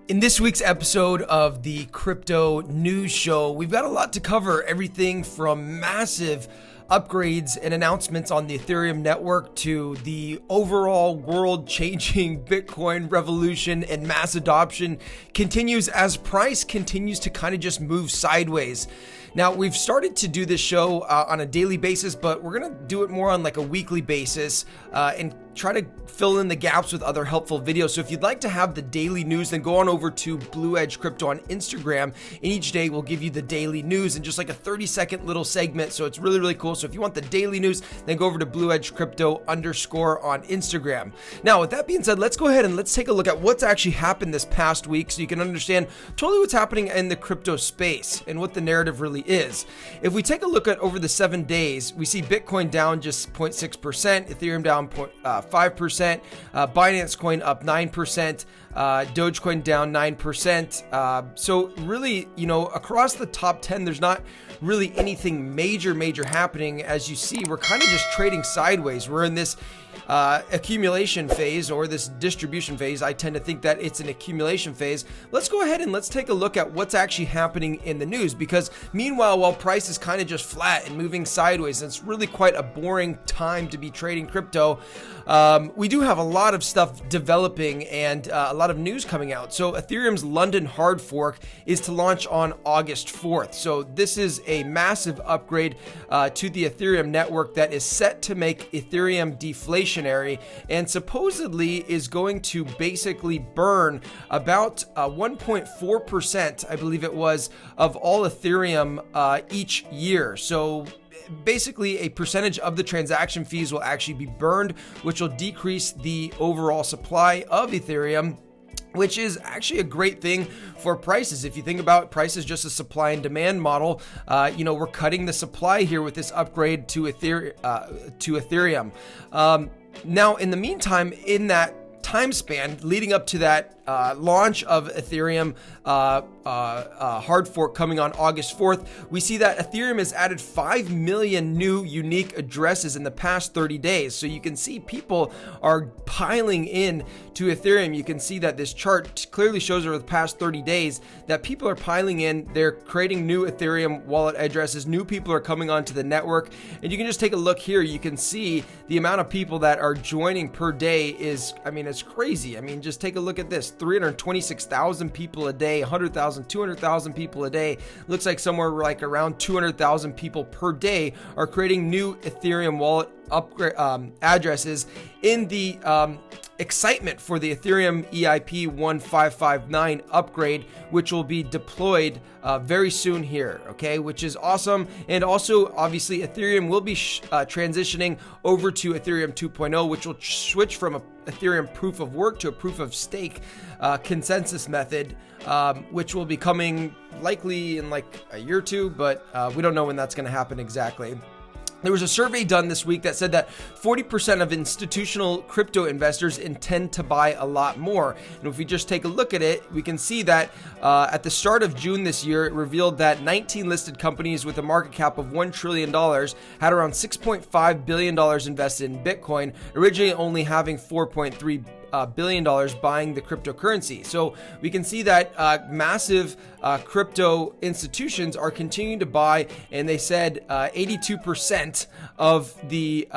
In this week's episode of the Crypto News Show, we've got a lot to cover. Everything from massive upgrades and announcements on the Ethereum network to the overall world-changing Bitcoin revolution and mass adoption continues as price continues to kind of just move sideways. Now, we've started to do this show on a daily basis, but we're going to do it more on like a weekly basis and try to fill in the gaps with other helpful videos. So if you'd like to have the daily news, then go on over to Blue Edge Crypto on Instagram, and each day we'll give you the daily news in just like a 30-second little segment. So it's really, really cool. So if you want the daily news, then go over to Blue Edge Crypto _ on Instagram. Now, with that being said, let's go ahead and let's take a look at what's actually happened this past week so you can understand totally what's happening in the crypto space and what the narrative really is. If we take a look at over the 7 days, we see Bitcoin down just 0.6%, Ethereum down 5%, Binance Coin up 9%, Dogecoin down 9%. So really, across the top 10, there's not really anything major happening. As you see, we're kind of just trading sideways. We're in this accumulation phase or this distribution phase. I tend to think that it's an accumulation phase. Let's go ahead and let's take a look at what's actually happening in the news, because meanwhile, while price is kind of just flat and moving sideways, it's really quite a boring time to be trading crypto. We do have a lot of stuff developing and a lot of news coming out. So Ethereum's London hard fork is to launch on August 4th. So this is a massive upgrade to the Ethereum network that is set to make Ethereum deflationary and supposedly is going to basically burn about 1.4%, I believe it was, of all Ethereum each year. So basically a percentage of the transaction fees will actually be burned, which will decrease the overall supply of Ethereum, which is actually a great thing for prices. If you think about prices just a supply and demand model, we're cutting the supply here with this upgrade to Ethereum. Now, in the meantime, in that time span leading up to that launch of Ethereum hard fork coming on August 4th, we see that Ethereum has added 5 million new unique addresses in the past 30 days. So you can see people are piling in to Ethereum. You can see that this chart clearly shows over the past 30 days that people are piling in. They're creating new Ethereum wallet addresses. New people are coming onto the network. And you can just take a look here. You can see the amount of people that are joining per day is, it's crazy. Just take a look at this. 326,000 people a day, 100,000, 200,000 people a day. Looks like somewhere like around 200,000 people per day are creating new Ethereum wallet upgrade addresses in the excitement for the Ethereum EIP 1559 upgrade, which will be deployed very soon here, okay, which is awesome. And also, obviously, Ethereum will be transitioning over to Ethereum 2.0, which will switch from a Ethereum proof of work to a proof of stake consensus method, which will be coming likely in like a year or two, but we don't know when that's going to happen exactly. There was a survey done this week that said that 40% of institutional crypto investors intend to buy a lot more. And if we just take a look at it, we can see that at the start of June this year, it revealed that 19 listed companies with a market cap of $1 trillion had around $6.5 billion invested in Bitcoin, originally only having $4.3 billion buying the cryptocurrency. So we can see that massive crypto institutions are continuing to buy, and they said 82% of the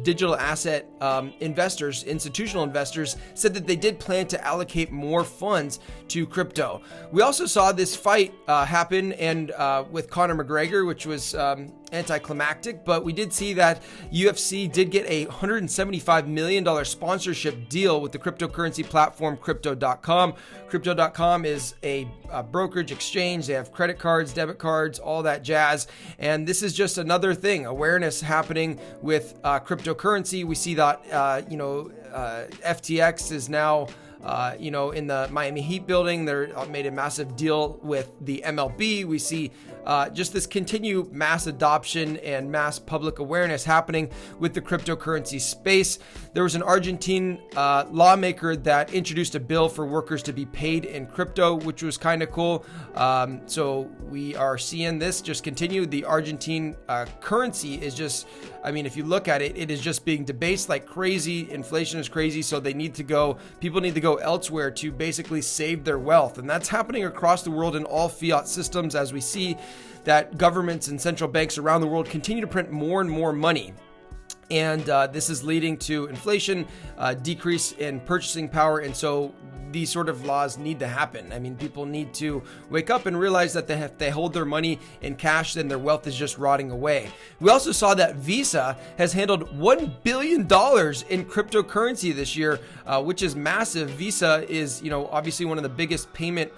digital asset investors, institutional investors, said that they did plan to allocate more funds to crypto. We also saw this fight happen and with Conor McGregor, which was anticlimactic, but we did see that UFC did get a $175 million sponsorship deal with the cryptocurrency platform Crypto.com. Crypto.com is a brokerage exchange. They have credit cards, debit cards, all that jazz. And this is just another thing, awareness happening with cryptocurrency. We see that, FTX is now in the Miami Heat building. They made a massive deal with the MLB. We see just this continued mass adoption and mass public awareness happening with the cryptocurrency space. There was an Argentine lawmaker that introduced a bill for workers to be paid in crypto, which was kind of cool. So we are seeing this just continue. The Argentine currency is just, if you look at it, it is just being debased like crazy. Inflation is crazy. So people need to go crypto elsewhere to basically save their wealth. And that's happening across the world in all fiat systems, as we see that governments and central banks around the world continue to print more and more money. And this is leading to inflation, decrease in purchasing power. And so these sort of laws need to happen. I mean, people need to wake up and realize that if they hold their money in cash, then their wealth is just rotting away. We also saw that Visa has handled $1 billion in cryptocurrency this year, which is massive. Visa is, obviously one of the biggest payment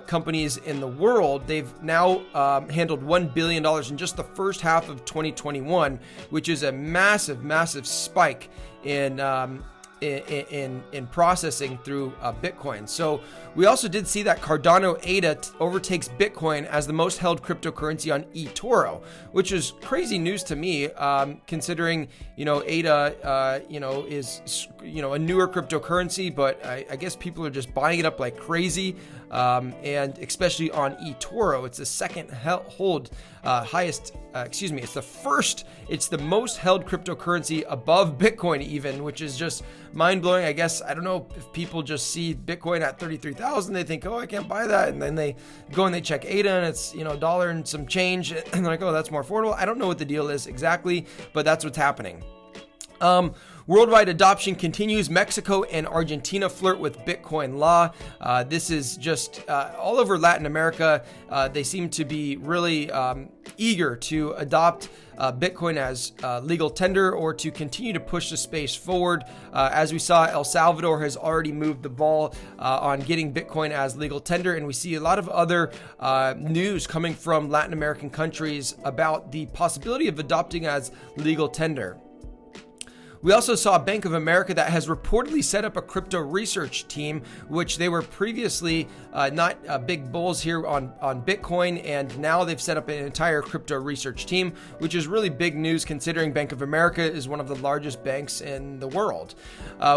companies in the world. They've now handled $1 billion in just the first half of 2021, which is a massive, massive spike in processing through Bitcoin. So we also did see that Cardano ADA overtakes Bitcoin as the most held cryptocurrency on eToro, which is crazy news to me, considering ADA is a newer cryptocurrency, but I guess people are just buying it up like crazy, and especially on eToro. It's the second it's the most held cryptocurrency above Bitcoin even, which is just mind-blowing. I guess, I don't know if people just see Bitcoin at 33,000, they think, oh, I can't buy that, and then they go and they check ADA and it's $1 and some change, and they're like, oh, that's more affordable. I don't know what the deal is exactly, but that's what's happening. Worldwide adoption continues. Mexico and Argentina flirt with Bitcoin law. This is just all over Latin America. They seem to be really eager to adopt Bitcoin as legal tender, or to continue to push the space forward. As we saw, El Salvador has already moved the ball on getting Bitcoin as legal tender, and we see a lot of other news coming from Latin American countries about the possibility of adopting as legal tender. We also saw Bank of America that has reportedly set up a crypto research team, which they were previously not big bulls here on Bitcoin, and now they've set up an entire crypto research team, which is really big news considering Bank of America is one of the largest banks in the world.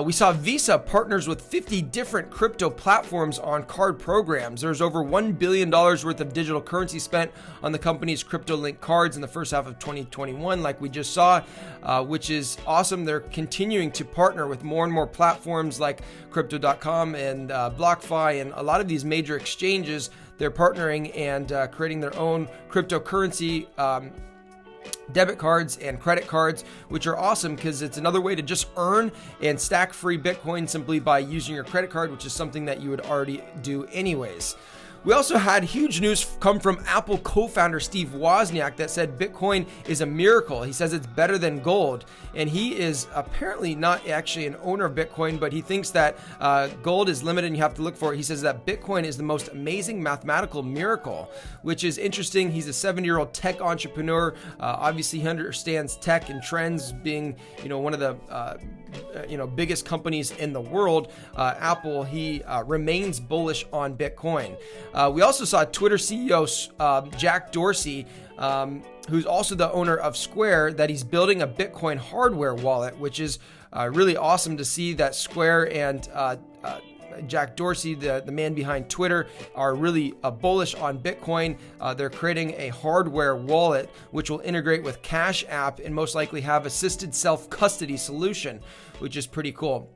We saw Visa partners with 50 different crypto platforms on card programs. There's over $1 billion worth of digital currency spent on the company's crypto-linked cards in the first half of 2021, like we just saw, which is awesome. They're continuing to partner with more and more platforms like Crypto.com and BlockFi and a lot of these major exchanges. They're partnering and creating their own cryptocurrency debit cards and credit cards, which are awesome because it's another way to just earn and stack free Bitcoin simply by using your credit card, which is something that you would already do anyways. We also had huge news come from Apple co-founder Steve Wozniak that said Bitcoin is a miracle. He says it's better than gold. And he is apparently not actually an owner of Bitcoin, but he thinks that gold is limited and you have to look for it. He says that Bitcoin is the most amazing mathematical miracle, which is interesting. He's a 70-year-old tech entrepreneur. Obviously, he understands tech and trends, being one of the biggest companies in the world. Apple, he remains bullish on Bitcoin. We also saw Twitter CEO Jack Dorsey, who's also the owner of Square, that he's building a Bitcoin hardware wallet, which is really awesome to see that Square and Jack Dorsey, the man behind Twitter, are really bullish on Bitcoin. They're creating a hardware wallet which will integrate with Cash App and most likely have assisted self-custody solution, which is pretty cool.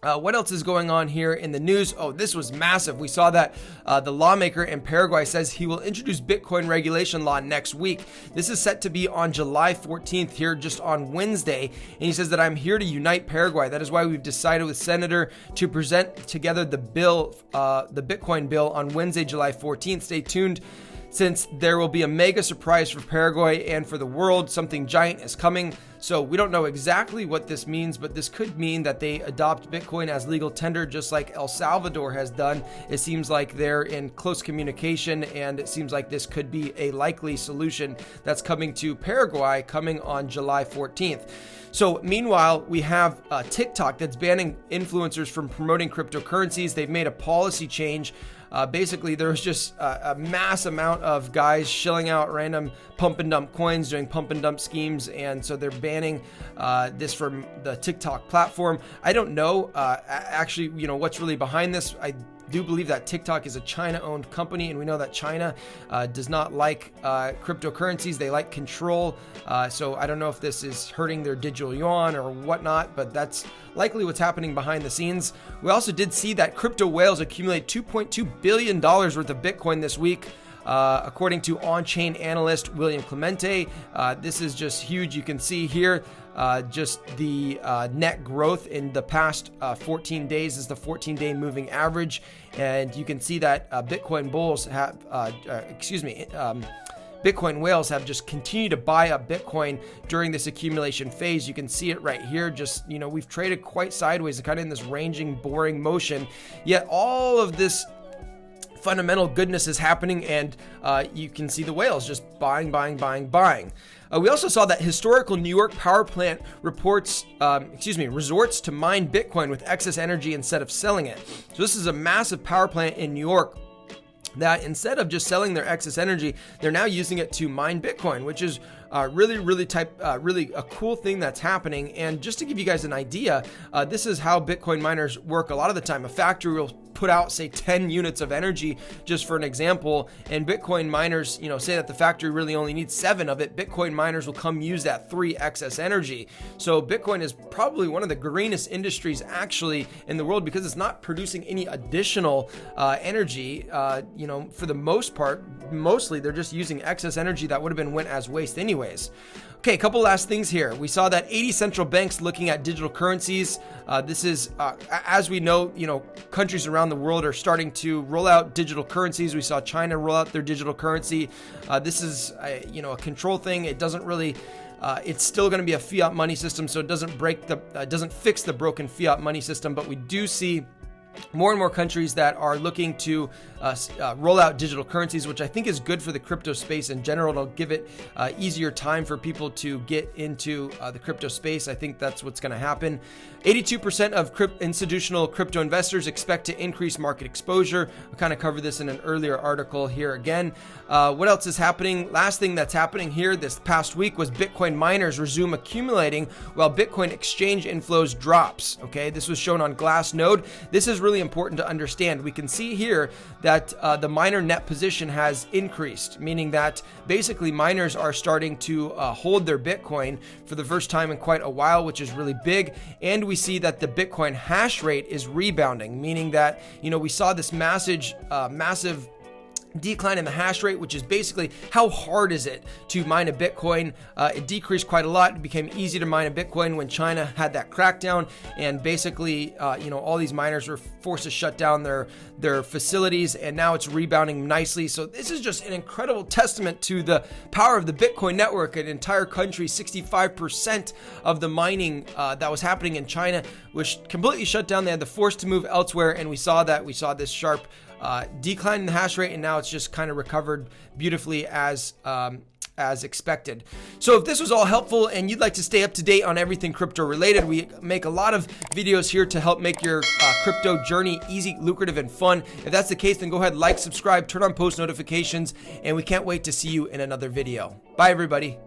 What else is going on here in the news? Oh, this was massive. We saw that the lawmaker in Paraguay says he will introduce Bitcoin regulation law next week. This is set to be on July 14th here, just on Wednesday. And he says that I'm here to unite Paraguay. That is why we've decided with Senator to present together the bill, the Bitcoin bill, on Wednesday, July 14th. Stay tuned, since there will be a mega surprise for Paraguay and for the world. Something giant is coming. So we don't know exactly what this means, but this could mean that they adopt Bitcoin as legal tender, just like El Salvador has done. It seems like they're in close communication, and it seems like this could be a likely solution that's coming to Paraguay coming on July 14th. So meanwhile, we have TikTok that's banning influencers from promoting cryptocurrencies. They've made a policy change. Basically, there's just a mass amount of guys shilling out random pump and dump coins, doing pump and dump schemes, and so they're banning this from the TikTok platform. I don't know actually, what's really behind this. do believe that TikTok is a China-owned company, and we know that China does not like cryptocurrencies. They like control. So I don't know if this is hurting their digital yuan or whatnot, but that's likely what's happening behind the scenes. We also did see that crypto whales accumulate $2.2 billion worth of Bitcoin this week. According to on-chain analyst William Clemente, this is just huge. You can see here just the net growth in the past 14 days is the 14-day moving average. And you can see that Bitcoin bulls have, Bitcoin whales have just continued to buy up Bitcoin during this accumulation phase. You can see it right here. Just, we've traded quite sideways, kind of in this ranging, boring motion. Yet all of this fundamental goodness is happening, and you can see the whales just buying. We also saw that historical New York power plant resorts to mine Bitcoin with excess energy instead of selling it. So this is a massive power plant in New York that instead of just selling their excess energy, they're now using it to mine Bitcoin, which is really a cool thing that's happening. And just to give you guys an idea, this is how Bitcoin miners work a lot of the time. A factory will put out, say, 10 units of energy, just for an example, and Bitcoin miners, say that the factory really only needs 7 of it. Bitcoin miners will come use that 3 excess energy. So Bitcoin is probably one of the greenest industries actually in the world, because it's not producing any additional energy. For the most part, mostly they're just using excess energy that would have been went as waste anyways. Okay, a couple last things here. We saw that 80 central banks looking at digital currencies. This is, as we know, countries around the world are starting to roll out digital currencies. We saw China roll out their digital currency. This is, a control thing. It doesn't really. It's still going to be a fiat money system, so it doesn't fix the broken fiat money system. But we do see more and more countries that are looking to roll out digital currencies, which I think is good for the crypto space in general. It'll give it easier time for people to get into the crypto space. I think that's what's going to happen. 82% of institutional crypto investors expect to increase market exposure. I kind of covered this in an earlier article here again. What else is happening? Last thing that's happening here this past week was Bitcoin miners resume accumulating while Bitcoin exchange inflows drops. Okay, this was shown on Glassnode. This is really important to understand. We can see here that the miner net position has increased, meaning that basically miners are starting to hold their Bitcoin for the first time in quite a while, which is really big. And we see that the Bitcoin hash rate is rebounding, meaning that, we saw this massive decline in the hash rate, which is basically how hard is it to mine a Bitcoin. It decreased quite a lot. It became easy to mine a Bitcoin when China had that crackdown, and basically all these miners were forced to shut down their facilities, and now it's rebounding nicely. So this is just an incredible testament to the power of the Bitcoin network. An entire country, 65% of the mining that was happening in China was completely shut down. They had the force to move elsewhere, and we saw this sharp decline in the hash rate, and now it's just kind of recovered beautifully as expected. So if this was all helpful and you'd like to stay up to date on everything crypto related, we make a lot of videos here to help make your crypto journey easy, lucrative, and fun. If that's the case, then go ahead, like, subscribe, turn on post notifications, and we can't wait to see you in another video. Bye, everybody.